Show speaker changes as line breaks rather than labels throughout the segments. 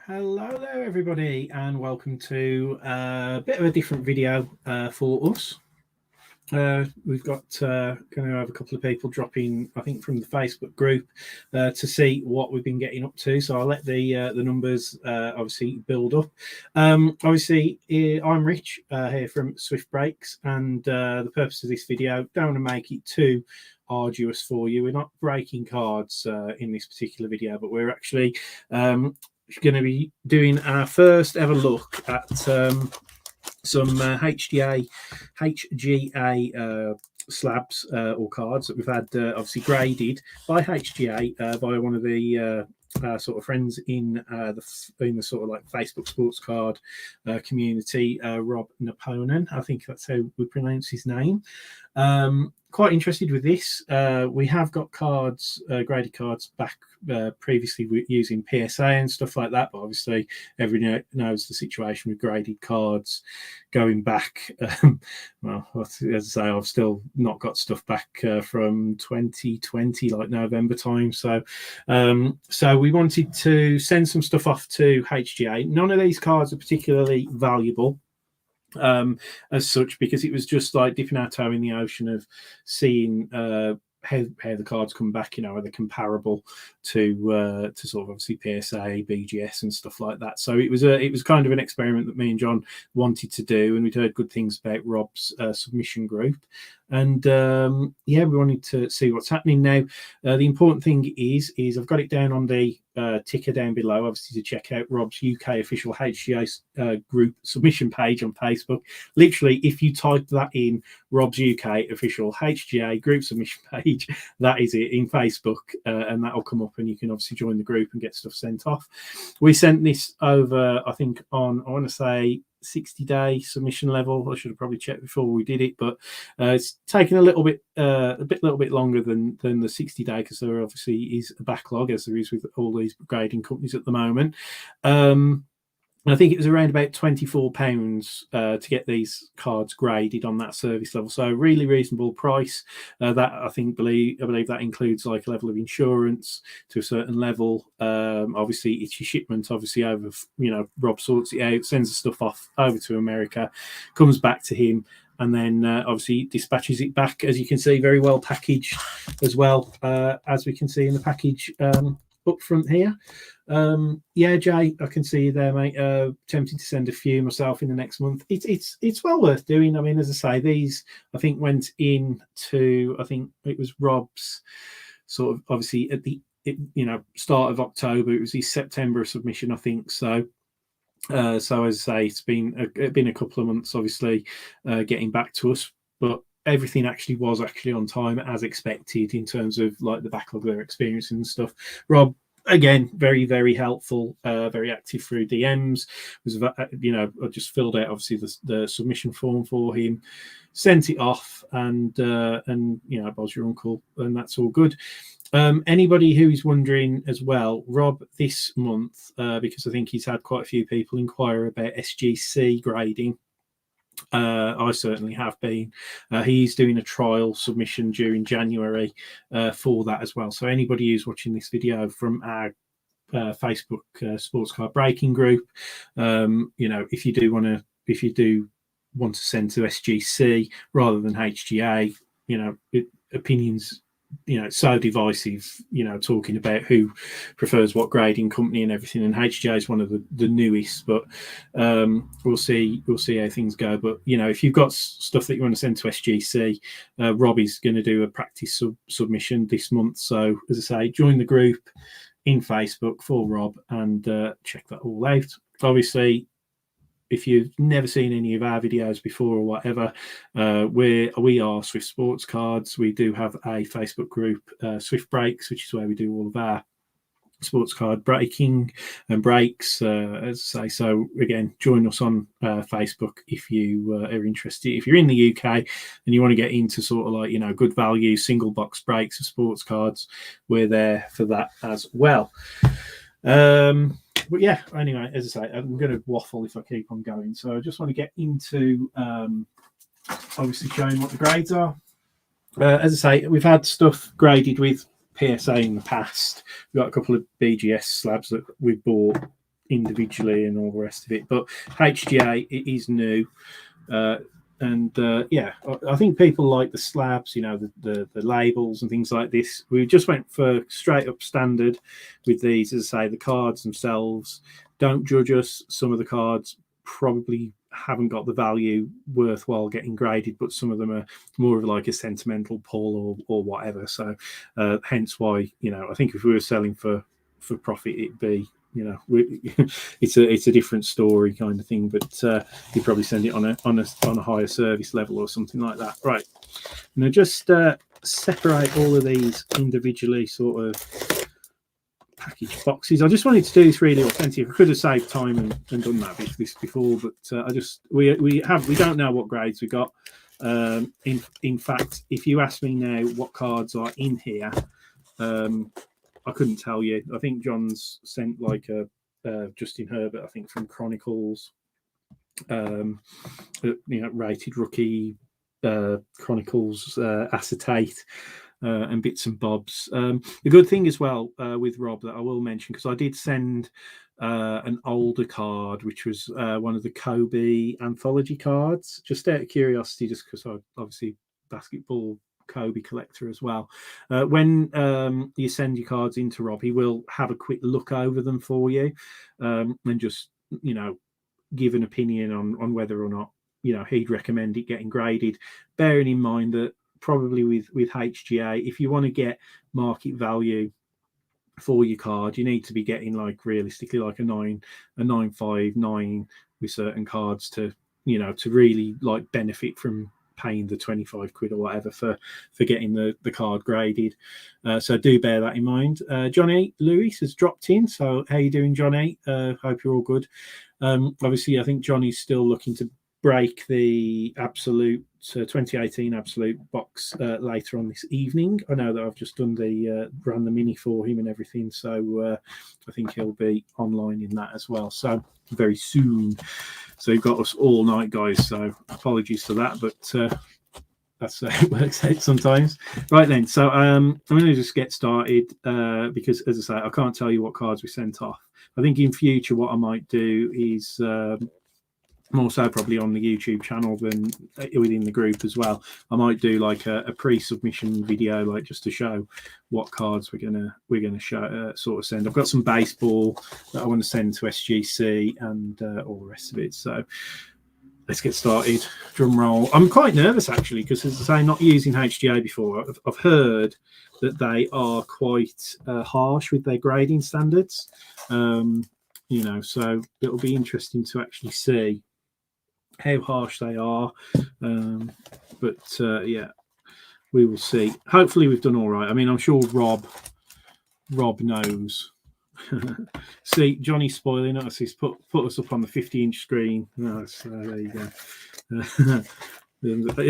Hello there everybody, and welcome to a bit of a different video for us. We've got going to have a couple of people dropping, I think, from the Facebook group to see what we've been getting up to. So I'll let the numbers obviously build up. Obviously, I'm Rich here from Swift Breaks, and the purpose of this video, don't want to make it too arduous for you. We're not breaking cards in this particular video, but we're actually going to be doing our first ever look at some HGA slabs or cards that we've had obviously graded by HGA by one of the sort of friends in the sort of like Facebook sports card community, Rob Napoleon. I think that's how we pronounce his name. Quite interested with this. We have got cards, graded cards back previously using PSA and stuff like that, but obviously everyone knows the situation with graded cards going back. Well, as I say, I've still not got stuff back from 2020, like November time. So we wanted to send some stuff off to HGA. None of these cards are particularly valuable as such, because it was just like dipping our toe in the ocean of seeing how the cards come back, you know, are they comparable to sort of obviously PSA, BGS and stuff like that. So it was kind of an experiment that me and John wanted to do, and we'd heard good things about Rob's submission group, and yeah, we wanted to see what's happening now. The important thing is I've got it down on the ticker down below, obviously, to check out Rob's UK official HGA group submission page on Facebook. Literally, if you type that in, Rob's UK official HGA group submission page, that is it in Facebook, and that'll come up, and you can obviously join the group and get stuff sent off. We sent this over, I think, on, I want to say, 60-day submission level. I should have probably checked before we did it, but it's taken a little bit longer than the 60-day, because there obviously is a backlog, as there is with all these grading companies at the moment. I think it was around about £24 to get these cards graded on that service level. So really reasonable price. That I believe that includes like a level of insurance to a certain level. Obviously, it's your shipment. Obviously, over, you know, Rob sorts it out, sends the stuff off over to America, comes back to him, and then obviously dispatches it back, as you can see, very well packaged as well, as we can see in the package up front here. Yeah, Jay, I can see you there, mate. Tempted to send a few myself in the next month. It's well worth doing. I mean, as I say, these I think went into, I think it was Rob's sort of obviously at the start of October. It was his September submission, I think. So as I say, it's been a couple of months, obviously, getting back to us, but everything was actually on time as expected in terms of like the backlog they're experiencing and stuff. Rob, again, very, very helpful, very active through DMs. I just filled out obviously the submission form for him, sent it off, and Bob's your uncle, and that's all good. Anybody who is wondering as well, Rob this month, because I think he's had quite a few people inquire about SGC grading. I certainly have been. He's doing a trial submission during January for that as well. So anybody who's watching this video from our Facebook sports card breaking group, if you do want to send to SGC rather than HGA, opinions, it's so divisive, talking about who prefers what grading company and everything, and HGA is one of the newest, but we'll see how things go. But if you've got stuff that you want to send to SGC, Robbie's going to do a practice submission this month. So as I say, join the group in Facebook for Rob and check that all out. Obviously, if you've never seen any of our videos before or whatever, we are Swift Sports Cards. We do have a Facebook group, Swift Breaks, which is where we do all of our sports card breaking and breaks, as I say. So again, join us on Facebook if you are interested. If you're in the UK and you want to get into sort of like, good value single box breaks of sports cards, we're there for that as well. But yeah, anyway, as I say, I'm going to waffle if I keep on going. So I just want to get into obviously showing what the grades are. As I say, we've had stuff graded with PSA in the past. We've got a couple of BGS slabs that we've bought individually and all the rest of it. But HGA, it is new. Yeah, I think people like the slabs, you know, the labels and things like this. We just went for straight up standard with these. As I say, the cards themselves, don't judge us. Some of the cards probably haven't got the value worthwhile getting graded, but some of them are more of like a sentimental pull or whatever. So hence why, you know, I think if we were selling for profit, it'd be, you know, it's a different story kind of thing, but you probably send it on a higher service level or something like that. Right, now just separate all of these individually, sort of package boxes. I just wanted to do this really authentic. I could have saved time and done that before, but I just we don't know what grades we got. In fact, if you ask me now what cards are in here, I couldn't tell you. I think John's sent like a Justin Herbert, I think, from Chronicles, you know, rated rookie, Chronicles acetate, and bits and bobs. The good thing as well with Rob that I will mention, because I did send an older card, which was one of the Kobe anthology cards, just out of curiosity, just because I obviously basketball Kobe collector as well. When you send your cards into Rob, he will have a quick look over them for you, and just, you know, give an opinion on whether or not, you know, he'd recommend it getting graded, bearing in mind that probably with HGA, if you want to get market value for your card, you need to be getting like realistically like a 9.5, 9 with certain cards to, you know, to really like benefit from paying the 25 quid or whatever for getting the card graded. So do bear that in mind. Johnny Lewis has dropped in. So how you doing, Johnny? Hope you're all good. Obviously, I think Johnny's still looking to break the Absolute 2018 Absolute box later on this evening. I know that I've just done ran the mini for him and everything, so I think he'll be online in that as well. So very soon. So you've got us all night, guys. So apologies for that, but that's how it works out sometimes. Right then, so I'm going to just get started because, as I say, I can't tell you what cards we sent off. I think in future what I might do is more so probably on the YouTube channel than within the group as well. I might do like a pre-submission video, like just to show what cards we're gonna show, sort of send. I've got some baseball that I want to send to SGC and all the rest of it. So let's get started. Drum roll. I'm quite nervous actually because, as I say, not using HGA before. I've heard that they are quite harsh with their grading standards. You know, so it'll be interesting to actually see how harsh they are, but yeah, we will see. Hopefully we've done all right. I mean, I'm sure Rob knows. See, Johnny spoiling us. He's put us up on the 50-inch screen. Oh, so there you go.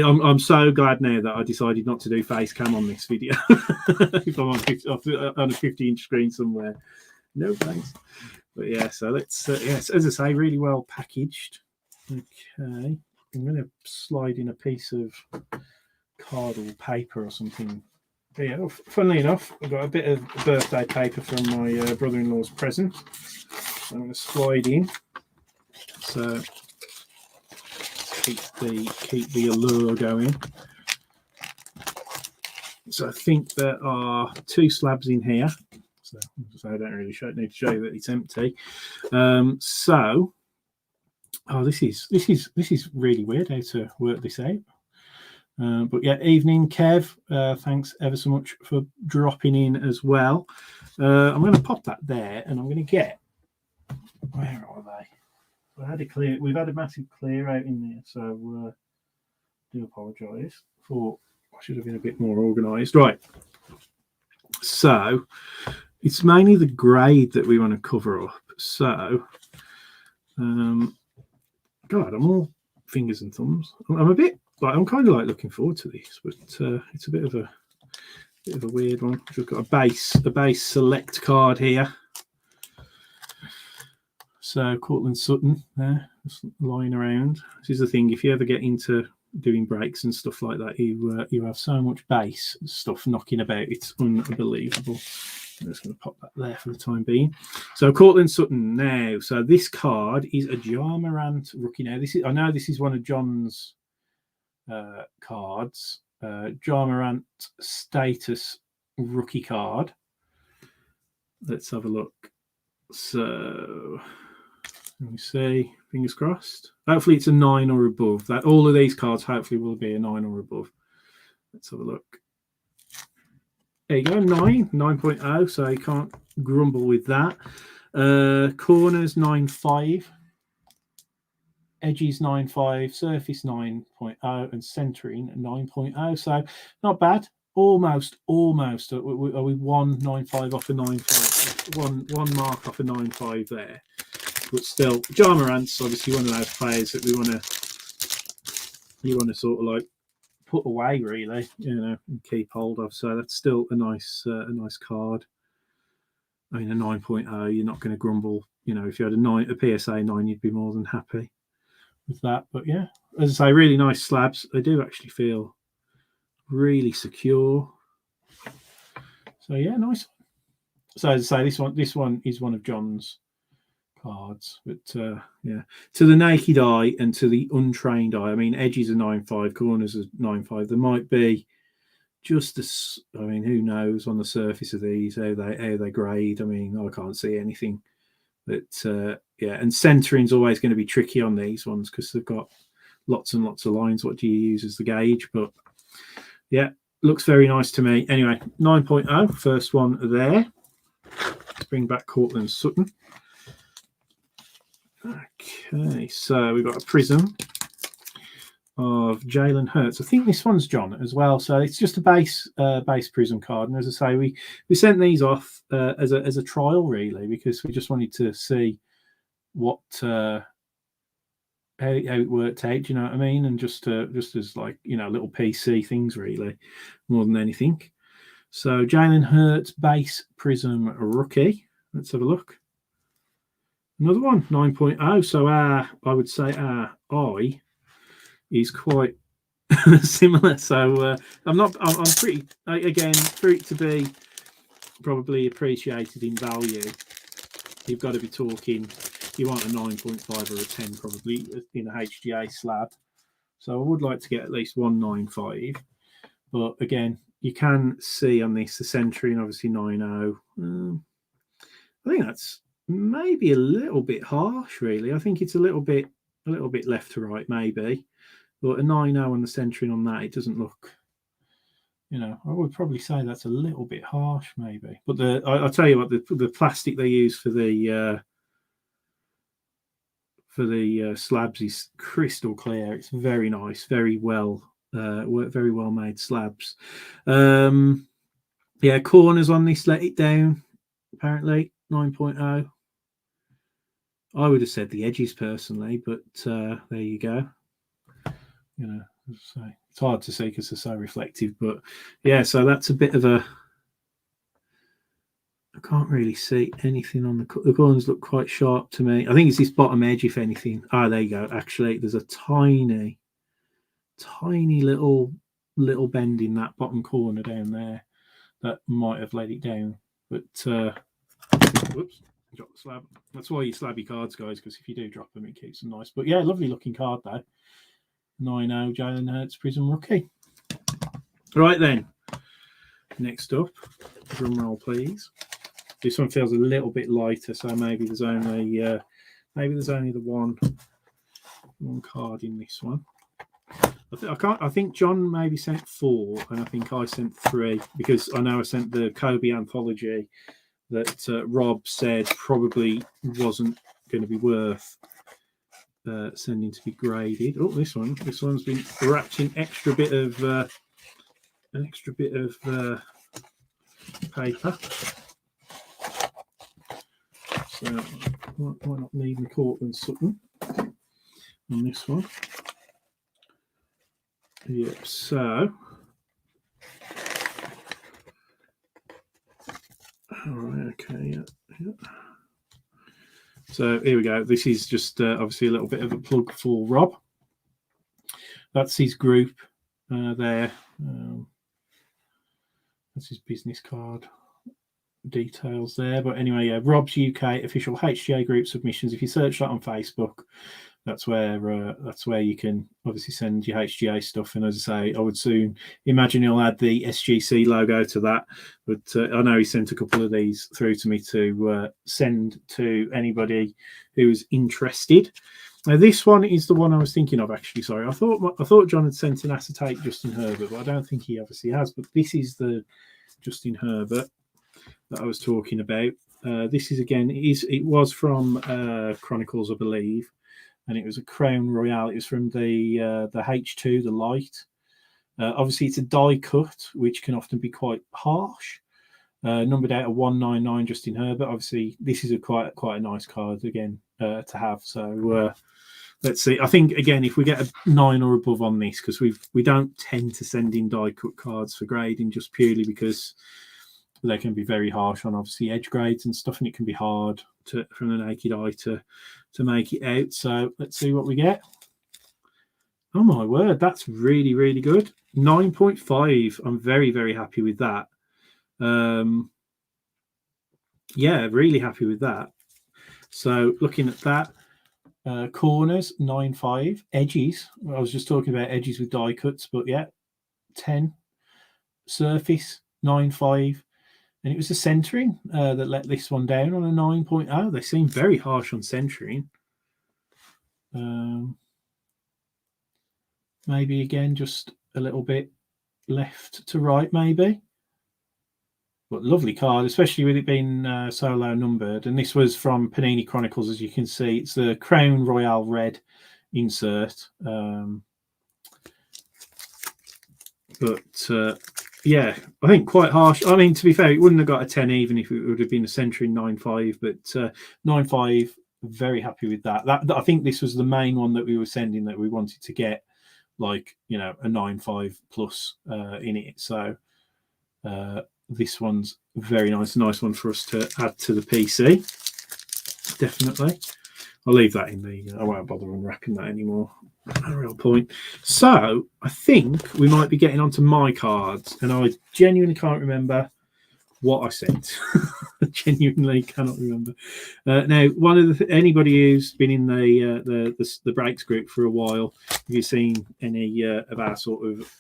I'm so glad now that I decided not to do face cam on this video. If I'm on a 50-inch screen somewhere, no thanks. But yeah, so let's yes, as I say, really well packaged. Okay, I'm going to slide in a piece of card or paper or something. But yeah, funnily enough, I've got a bit of birthday paper from my brother-in-law's present. So I'm going to slide in. So keep the allure going. So I think there are 2 slabs in here. So I don't really need to show you that it's empty. Oh, this is really weird how to work this out. But yeah, evening, Kev. Thanks ever so much for dropping in as well. I'm going to pop that there, and I'm going to get. Where are they? We've had a massive clear out in there, so do apologise. I should have been a bit more organised. Right. So it's mainly the grade that we want to cover up. So. God, I'm all fingers and thumbs. I'm a bit like I'm kind of like looking forward to this, but it's a bit of a weird one. We've got a base select card here. So Cortland Sutton there, just lying around. This is the thing. If you ever get into doing breaks and stuff like that, you have so much base stuff knocking about. It's unbelievable. I'm just going to pop that there for the time being. So Cortland Sutton now. So this card is a Ja Morant rookie. Now I know this is one of John's cards. Ja Morant status rookie card. Let's have a look. So let me see. Fingers crossed. Hopefully it's a 9 or above. That all of these cards hopefully will be a 9 or above. Let's have a look. There you go, 9.0. So you can't grumble with that. Corners 9.5. Edges 9.5. Surface 9.0 and centering 9.0. So not bad. Almost. Are we 1.95 off a 9.5? One mark off a 9.5 there. But still, Ja Morant's obviously one of those players that you want to sort of like put away, really, and keep hold of. So that's still a nice card. I mean, a 9.0, you're not going to grumble. If you had a PSA 9, you'd be more than happy with that. But yeah, as I say, really nice slabs. They do actually feel really secure. So yeah, nice. So as I say, this one is one of John's cards, but yeah, to the naked eye and to the untrained eye, I mean, edges are 9.5, corners are 9.5. There might be just I mean, who knows on the surface of these how they grade. I mean, I can't see anything. But yeah, and centering's always going to be tricky on these ones because they've got lots and lots of lines. What do you use as the gauge? But yeah, looks very nice to me. Anyway, 9.0, first one there. Let's bring back Cortland Sutton. Okay, so we've got a prism of Jalen Hurts. I think this one's John as well. So it's just a base prism card. And as I say, we sent these off as a trial, really, because we just wanted to see what how it worked out. Do you know what I mean? And just as like little PC things, really, more than anything. So Jalen Hurts base prism rookie. Let's have a look. Another one, 9.0. So I would say our eye is quite similar. So I'm pretty, again, for it to be probably appreciated in value, you've got to be talking, you want a 9.5 or a 10 probably in a HGA slab. So I would like to get at least 195. But again, you can see on this, the centering, obviously 9.0. I think that's maybe a little bit harsh, really. I think it's a little bit left to right, maybe. But a 9.0 on the centering on that, it doesn't look, I would probably say that's a little bit harsh, maybe. But I'll tell you what, the plastic they use for the slabs is crystal clear. It's very nice, very well made slabs. Yeah, corners on this let it down, apparently 9.0. I would have said the edges personally, but there you go. So it's hard to see because they're so reflective, but yeah, so that's a bit of a, I can't really see anything on the corners. Look quite sharp to me. I think it's this bottom edge, if anything. There you go. Actually, there's a tiny little bend in that bottom corner down there that might have let it down, but whoops, drop the slab. That's why you slab your cards, guys, because if you do drop them, it keeps them nice. But yeah, lovely looking card though. 9.0 Jalen Hurts Prism rookie. Right then, next up, drum roll please. This one feels a little bit lighter, so maybe there's only the one card in this one. I think John maybe sent 4, and I think I sent 3 because I know I sent the Kobe anthology that Rob said probably wasn't going to be worth sending to be graded. Oh, this one's been wrapped in an extra bit of paper. So might not need the Cortland Sutton on this one. Yep. So, all right. Okay. Yeah. So here we go. This is just obviously a little bit of a plug for Rob. That's his group there. That's his business card. details there. But anyway, yeah, Rob's UK official HGA group submissions. If you search that on Facebook, that's where you can obviously send your HGA stuff. And as I say, I would soon imagine he'll add the SGC logo to that. But I know he sent a couple of these through to me to send to anybody who's interested. Now, this one is the one I was thinking of, actually. Sorry, I thought John had sent an acetate Justin Herbert, but I don't think he obviously has. But this is the Justin Herbert that I was talking about. This is, again, it was from Chronicles, I believe, and it was a Crown Royale. It was from the H2, the light. Obviously, it's a die cut, which can often be quite harsh. Numbered out of 199, Justin Herbert. Obviously, this is quite a nice card again to have. So let's see. I think again, if we get a 9 or above on this, because we don't tend to send in die cut cards for grading, just purely because they can be very harsh on obviously edge grades and stuff, and it can be hard from the naked eye to make it out. So let's see what we get. Oh my word, that's really, really good. 9.5. I'm very, very happy with that. Yeah, really happy with that. So looking at that, corners 9.5, edges. I was just talking about edges with die cuts, but yeah, 10. Surface 9.5, and it was the centering that let this one down on a 9.0. They seem very harsh on centering. Maybe again just a little bit left to right, maybe. But lovely card, especially with it being so low numbered. And this was from Panini Chronicles, as you can see. It's the Crown Royale red insert. Yeah, I think quite harsh. I mean, to be fair, it wouldn't have got a 10 even if it would have been a centering 9.5. But 9.5, very happy with that. I think this was the main one that we were sending that we wanted to get, like, you know, a 9.5 plus in it. So this one's very nice. Nice one for us to add to the PC. Definitely. I'll leave that in the... I won't bother unwrapping that anymore. No real point. So I think we might be getting onto my cards, and I genuinely can't remember what I sent. I genuinely cannot remember. Now, one of anybody who's been in the breaks group for a while, if you've seen any of our sort of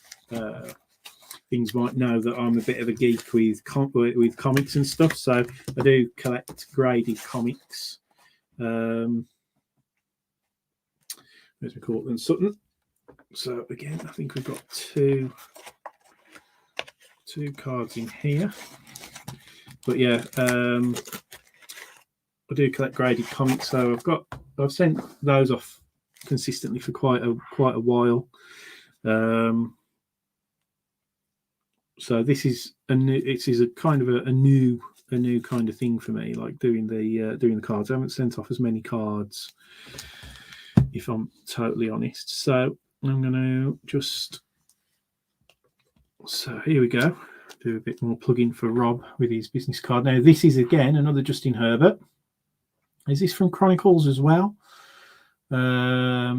things, might know that I'm a bit of a geek with comics and stuff. So I do collect graded comics. There's my Cortland Sutton. So again, I think we've got two cards in here. But yeah, I do collect graded comics, so I've sent those off consistently for quite a while. So this is a kind of a new kind of thing for me, like doing the cards. I haven't sent off as many cards, if I'm totally honest. So I'm going to just... So here we go. Do a bit more plug-in for Rob with his business card. Now, this is, again, another Justin Herbert. Is this from Chronicles as well? Yeah,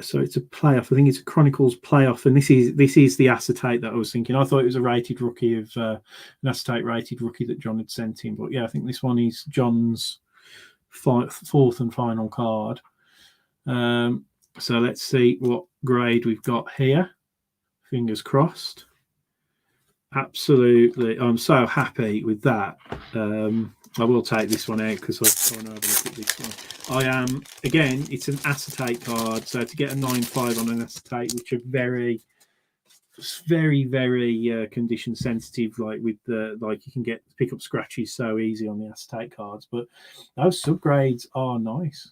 so it's a playoff. I think it's a Chronicles playoff, and this is the acetate that I was thinking. I thought it was a rated rookie of an acetate rated rookie that John had sent in, but yeah, I think this one is John's fourth and final card. So let's see what grade we've got here. Fingers crossed. Absolutely, I'm so happy with that. I will take this one out because I want to have a look at this one. I am, again, it's an acetate card, so to get a 9.5 on an acetate, which are very, very condition sensitive, like with the, like you can pick up scratches so easy on the acetate cards, but those subgrades are nice.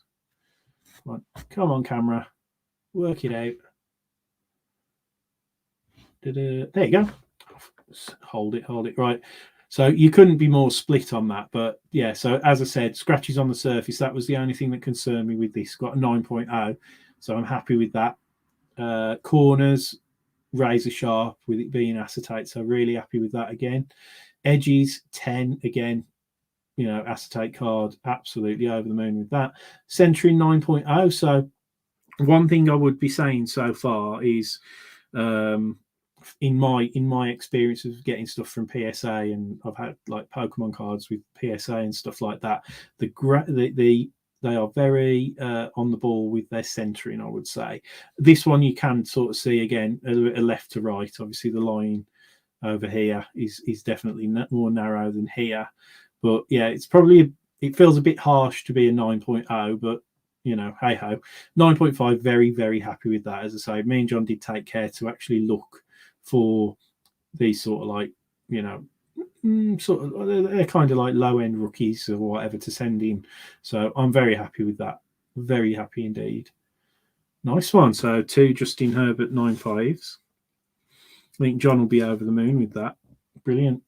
Come on, camera, work it out. There you go. Hold it right. So you couldn't be more split on that, but yeah, so as I said, scratches on the surface, that was the only thing that concerned me with this. Got a 9.0, so I'm happy with that. Corners, razor sharp with it being acetate, so really happy with that again. Edges, 10, again, you know, acetate card, absolutely over the moon with that. Centering 9.0, so one thing I would be saying so far is in my experience of getting stuff from PSA, and I've had like Pokemon cards with PSA and stuff like that, they are very on the ball with their centering, I would say. This one you can sort of see again a left to right. Obviously the line over here is definitely more narrow than here, but yeah, it's probably, it feels a bit harsh to be a 9.0, but you know, hey ho. 9.5, very, very happy with that. As I say, me and John did take care to actually look for these sort of like, you know, sort of, they're kind of like low end rookies or whatever to send in. So I'm very happy with that. Very happy indeed. Nice one. So 2 Justin Herbert 9.5s. I think John will be over the moon with that. Brilliant.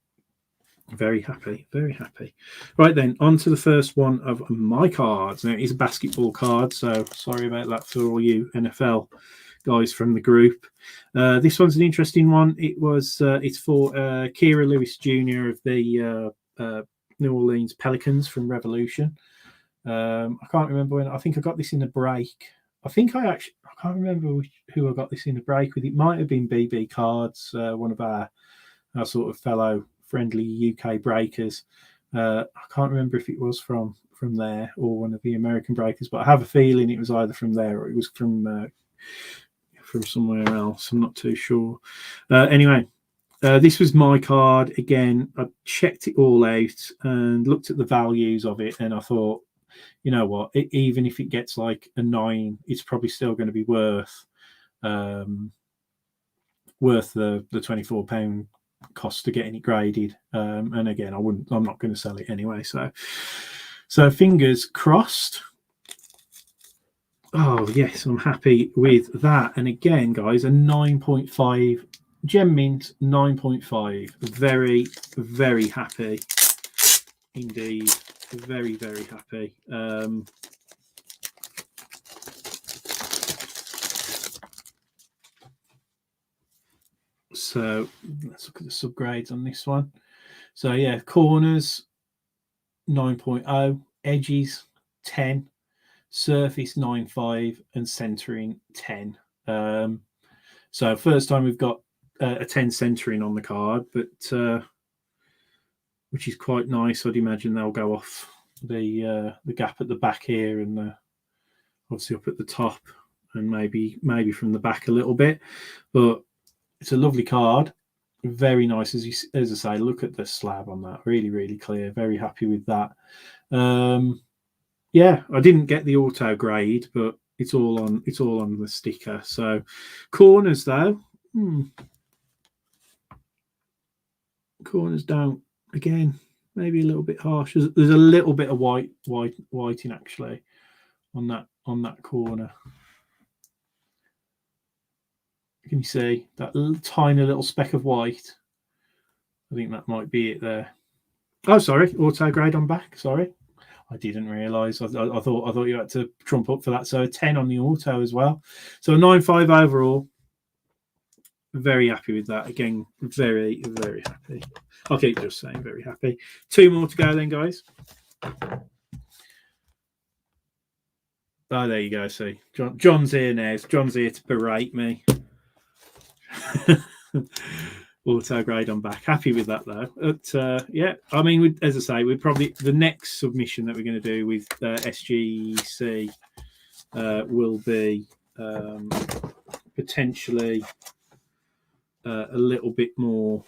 Very happy, very happy. Right then, on to the first one of my cards. Now, it is a basketball card, so sorry about that for all you NFL guys from the group. This one's an interesting one. It's for Kira Lewis Jr. of the New Orleans Pelicans from Revolution. I can't remember when. I think I got this in a break. I can't remember who I got this in a break with. It might have been BB Cards, one of our sort of fellow friendly UK breakers. I can't remember if it was from there or one of the American breakers, but I have a feeling it was either from there or it was from somewhere else. I'm not too sure. Anyway, this was my card. Again, I checked it all out and looked at the values of it, and I thought, you know what, even if it gets like a 9, it's probably still going to be worth the £24 cost to getting it graded. And again, I'm not going to sell it anyway. So fingers crossed. Oh yes, I'm happy with that. And again, guys, a 9.5 Gem Mint 9.5. Very, very happy indeed. Very, very happy. So let's look at the subgrades on this one. So yeah, corners 9.0, edges 10, surface 9.5, and centering 10. So first time we've got a 10 centering on the card, but which is quite nice. I'd imagine they'll go off the gap at the back here, and obviously up at the top, and maybe from the back a little bit. But it's a lovely card, very nice. As I say, look at the slab on that, really, really clear. Very happy with that. Yeah, I didn't get the auto grade, but it's all on the sticker. So corners though, corners don't. Again, maybe a little bit harsh. There's a little bit of whiting actually on that corner. Can you see that tiny little speck of white? I think that might be it there. Oh, sorry, auto grade on back. Sorry, I didn't realise. I thought you had to trump up for that. So a 10 on the auto as well. So a 9.5 overall. Very happy with that. Again, very, very happy. I'll keep just saying very happy. 2 more to go then, guys. Oh, there you go. See, John's here now. John's here to berate me. Auto grade on back. Happy with that though. But yeah, I mean, as I say, we're probably the next submission that we're going to do with SGC will be potentially a little bit more.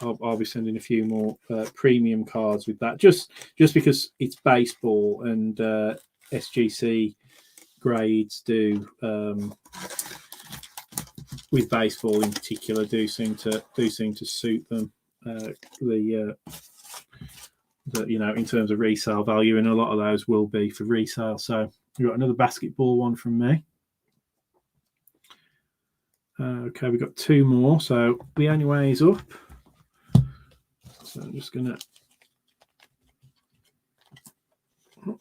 I'll be sending a few more premium cards with that, just because it's baseball, and SGC grades do with baseball in particular do seem to suit them. The you know, in terms of resale value, and a lot of those will be for resale. So we've got another basketball one from me. Okay, we've got 2 more. So the only way is up. So I'm just going to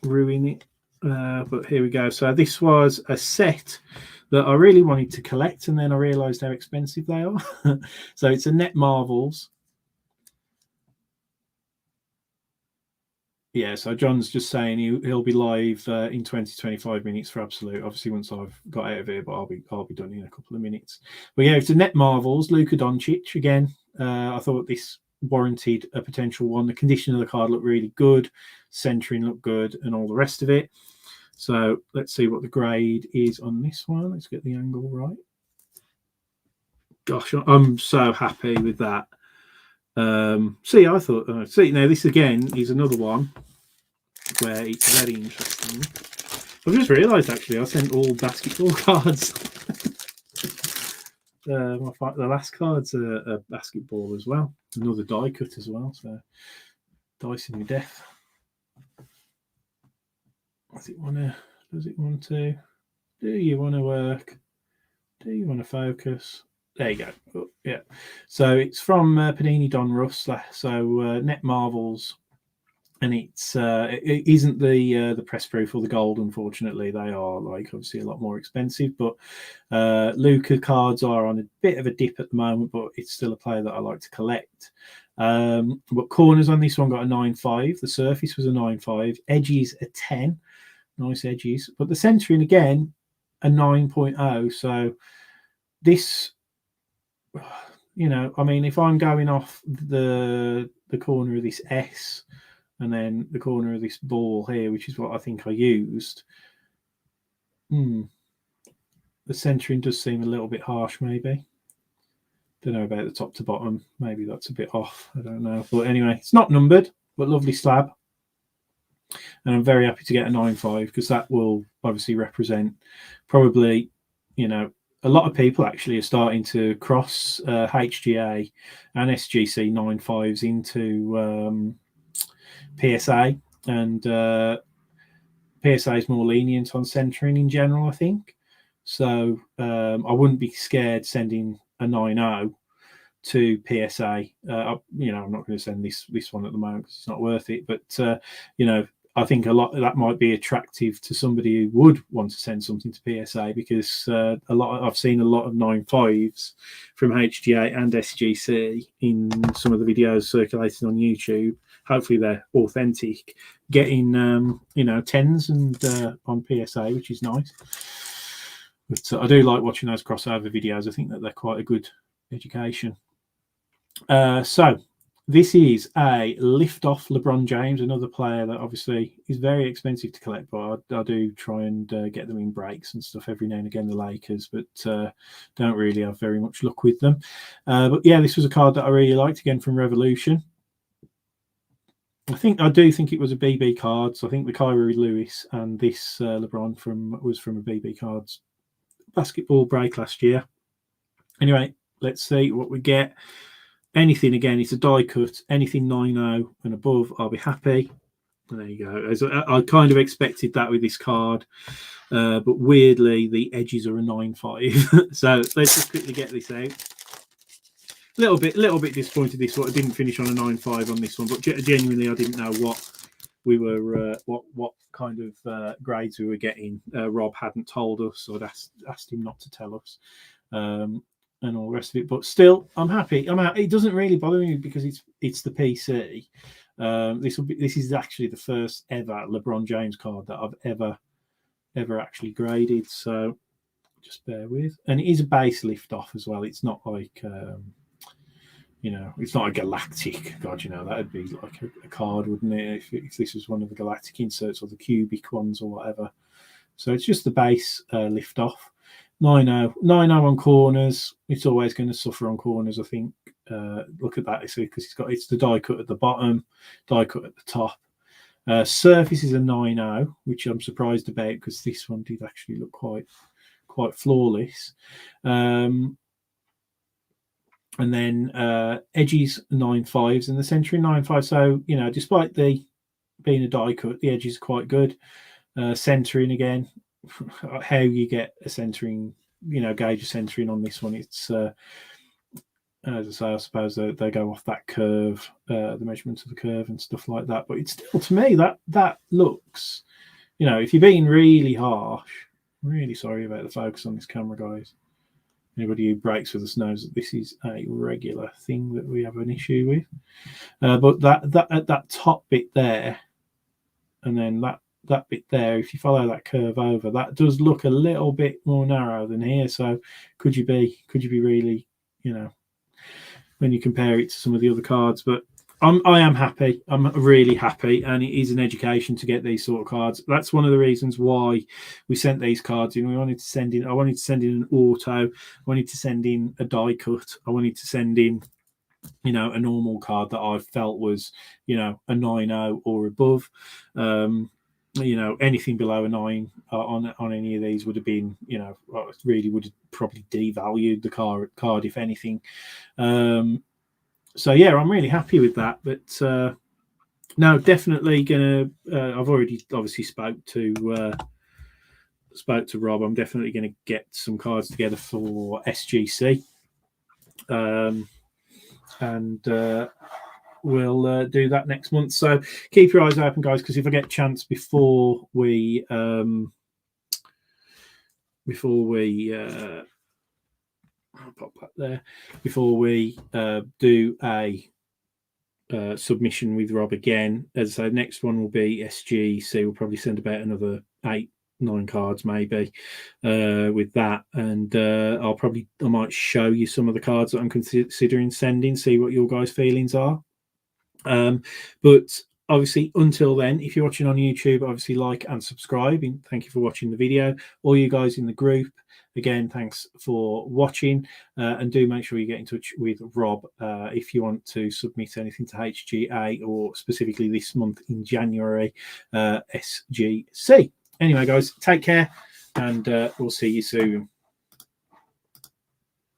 ruin it. But here we go. So this was a set that I really wanted to collect, and then I realised how expensive they are. So it's a Net Marvels. Yeah, so John's just saying he'll be live in 20-25 minutes for Absolute. Obviously, once I've got out of here, but I'll be done in a couple of minutes. But yeah, it's a net marvels. Luka Doncic again. I thought this warranted a potential one. The condition of the card looked really good, centering looked good, and all the rest of it. So let's see what the grade is on this one. Let's get the angle right. Gosh, I'm so happy with that. See, I thought, now this again is another one where it's very interesting. I've just realised actually I sent all basketball cards. The last card's a basketball as well, another die cut as well. So dice in your death. Does it want to? Do you want to work? Do you want to focus? There you go. Oh, yeah. So it's from Panini Don Russ. So Net Marvels, and it isn't the press proof or the gold. Unfortunately, they are like obviously a lot more expensive. But Luka cards are on a bit of a dip at the moment, but it's still a player that I like to collect. But corners on this one got a 9.5. The surface was a 9.5. Edges a 10. Nice edges. But the centering again a 9.0. So this, you know, I mean, if I'm going off the corner of this S and then the corner of this ball here, which is what I think I used, the centering does seem a little bit harsh, maybe. Don't know about the top to bottom. Maybe that's a bit off. I don't know. But anyway, it's not numbered, but lovely slab. And I'm very happy to get a 9.5 because that will obviously represent probably, you know, a lot of people actually are starting to cross HGA and SGC 9.5s into PSA, and PSA is more lenient on centering in general, I think. So I wouldn't be scared sending a 9.0 to PSA. You know, I'm not going to send this one at the moment because it's not worth it. But you know, I think a lot of that might be attractive to somebody who would want to send something to PSA, because I've seen a lot of 9.5s from HGA and SGC in some of the videos circulating on YouTube. Hopefully they're authentic, getting you know, 10s and on PSA, which is nice. But I do like watching those crossover videos. I think that they're quite a good education. So this is a lift-off Lebron James, another player that obviously is very expensive to collect, but I do try and get them in breaks and stuff every now and again, the Lakers, but don't really have very much luck with them. But yeah, this was a card that I really liked, again from Revolution. I do think it was a BB card, so I think the Kyrie Lewis and this LeBron was from a BB Cards basketball break last year. Anyway, let's see what we get. Anything, again, it's a die cut. Anything 9.0 and above, I'll be happy. There you go. I kind of expected that with this card, but weirdly, the edges are a 9.5. So let's just quickly get this out. Little bit disappointed this one. I didn't finish on a 9.5 on this one, but genuinely, I didn't know what we were, what kind of grades we were getting. Rob hadn't told us, so I'd asked him not to tell us. And all the rest of it, but still, I'm happy. It doesn't really bother me because it's the PC. This is actually the first ever LeBron James card that I've ever actually graded. So just bear with. And it is a base lift off as well. It's not like you know, it's not a galactic. God, you know, that'd be like a card, wouldn't it? If this was one of the galactic inserts or the cubic ones or whatever. So it's just the base lift off. 9.0 on corners. It's always going to suffer on corners, I think. Look at that, because it's the die cut at the bottom, die cut at the top. Surface is a 9.0, which I'm surprised about because this one did actually look quite flawless. And then edges 9.5s and the centering 9.5. So, you know, despite being a die cut, the edges are quite good. Centering again. How you get a centering, you know, gauge of centering on this one, it's as I say, I suppose they go off that curve, the measurements of the curve and stuff like that. But it's still, to me, that looks, you know, if you're being really harsh, really sorry about the focus on this camera, guys. Anybody who breaks with us knows that this is a regular thing that we have an issue with. But that at that top bit there, and then that bit there, if you follow that curve over, that does look a little bit more narrow than here. So could you be really, you know, when you compare it to some of the other cards? But I am happy. I'm really happy, and it is an education to get these sort of cards. That's one of the reasons why we sent these cards in. We wanted to send in. I wanted to send in an auto. I wanted to send in a die cut. I wanted to send in, you know, a normal card that I felt was, you know, a 9.0 or above. You know, anything below a 9 on any of these would have been, you know, really would have probably devalued the card if anything. So yeah, I'm really happy with that. But no, definitely gonna. I've already obviously spoke to Rob. I'm definitely going to get some cards together for SGC, and we'll do that next month. So keep your eyes open, guys, because if I get a chance before we I'll pop that there, before we do a submission with Rob again. As I say, next one will be SGC. We'll probably send about another 8-9 cards maybe with that, and I might show you some of the cards that I'm considering sending, see what your guys' feelings are. But obviously, until then, if you're watching on YouTube, obviously like and subscribe. And thank you for watching the video. All you guys in the group, again, thanks for watching. And do make sure you get in touch with Rob if you want to submit anything to HGA, or specifically this month in January, SGC. Anyway, guys, take care, and we'll see you soon.